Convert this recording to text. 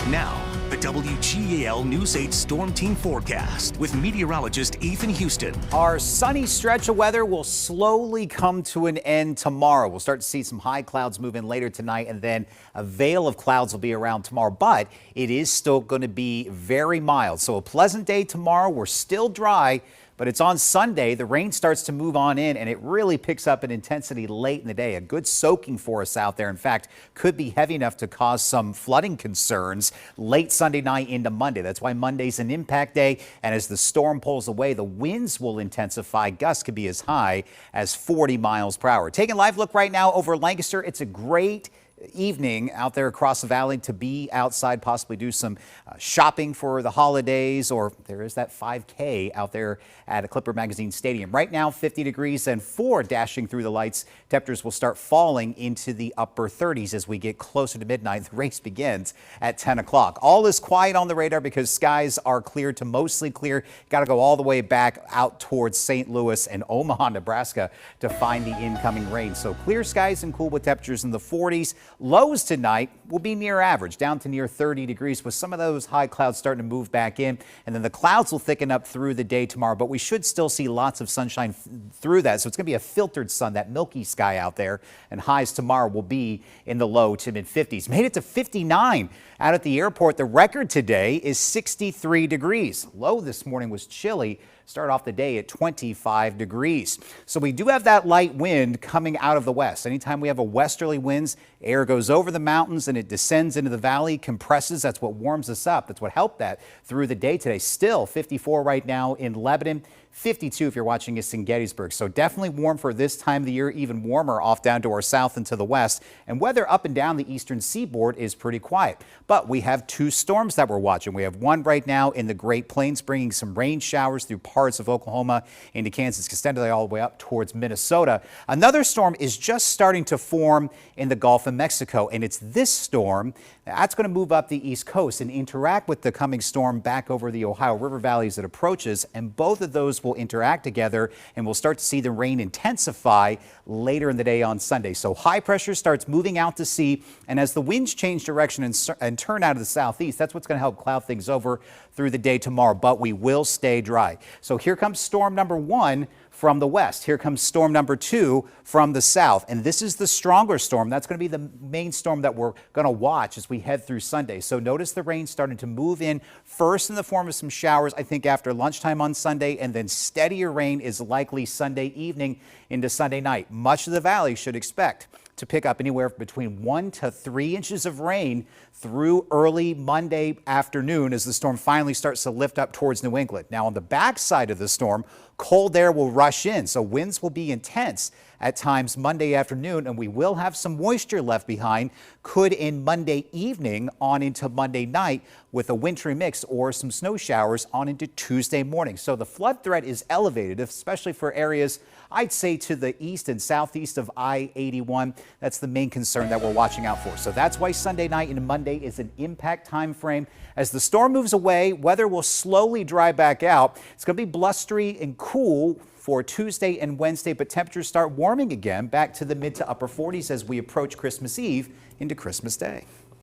Now, the WGAL News 8 Storm Team forecast with meteorologist Ethan Houston. Our sunny stretch of weather will slowly come to an end tomorrow. We'll start to see some high clouds move in later tonight, and then a veil of clouds will be around tomorrow. But it is still going to be very mild. So a pleasant day tomorrow. We're still dry. But it's on Sunday. The rain starts to move on in, and it really picks up in intensity late in the day. A good soaking for us out there. In fact, could be heavy enough to cause some flooding concerns late Sunday night into Monday. That's why Monday's an impact day. And as the storm pulls away, the winds will intensify. Gusts could be as high as 40 miles per hour. Taking a live look right now over Lancaster. It's a great evening out there across the valley to be outside, possibly do some shopping for the holidays, or there is that 5K out there at a Clipper Magazine Stadium. Right now, 50 degrees and 4 dashing through the lights. Temperatures will start falling into the upper 30s as we get closer to midnight. The race begins at 10 o'clock. All is quiet on the radar because skies are clear to mostly clear. Got to go all the way back out towards St. Louis and Omaha, Nebraska to find the incoming rain. So clear skies and cool with temperatures in the 40s. Lows tonight will be near average, down to near 30 degrees with some of those high clouds starting to move back in. And then the clouds will thicken up through the day tomorrow, but we should still see lots of sunshine through that. So it's going to be a filtered sun, that milky sky out there. And highs tomorrow will be in the low to mid 50s. Made it to 59 out at the airport. The record today is 63 degrees. Low this morning was chilly. Start off the day at 25 degrees. So we do have that light wind coming out of the west. Anytime we have a westerly winds, air goes over the mountains and it descends into the valley, compresses. That's what warms us up. That's what helped that through the day today. Still 54 right now in Lebanon. 52 if you're watching us in Gettysburg. So definitely warm for this time of the year, even warmer off down to our south and to the west. And weather up and down the eastern seaboard is pretty quiet. But we have two storms that we're watching. We have one right now in the Great Plains bringing some rain showers through parts of Oklahoma into Kansas, extended all the way up towards Minnesota. Another storm is just starting to form in the Gulf of Mexico, and it's this storm that's going to move up the east coast and interact with the coming storm back over the Ohio River Valley as it approaches, and both of those will interact together, and we'll start to see the rain intensify later in the day on Sunday. So high pressure starts moving out to sea, and as the winds change direction and turn out of the southeast, that's what's going to help cloud things over through the day tomorrow, but we will stay dry. So here comes storm number one from the west. Here comes storm number two from the south. And this is the stronger storm. That's going to be the main storm that we're going to watch as we head through Sunday. So notice the rain starting to move in first in the form of some showers, I think after lunchtime on Sunday, and then steadier rain is likely Sunday evening into Sunday night. Much of the valley should expect to pick up anywhere between 1 to 3 inches of rain through early Monday afternoon as the storm finally starts to lift up towards New England. Now on the backside of the storm, cold air will rush in, so winds will be intense at times Monday afternoon, and we will have some moisture left behind, could in Monday evening on into Monday night with a wintry mix or some snow showers on into Tuesday morning. So the flood threat is elevated, especially for areas I'd say to the east and southeast of I-81. That's the main concern that we're watching out for. So that's why Sunday night and Monday is an impact time frame. As the storm moves away, weather will slowly dry back out. It's going to be blustery and cool for Tuesday and Wednesday, but temperatures start warming again back to the mid to upper 40s as we approach Christmas Eve into Christmas Day.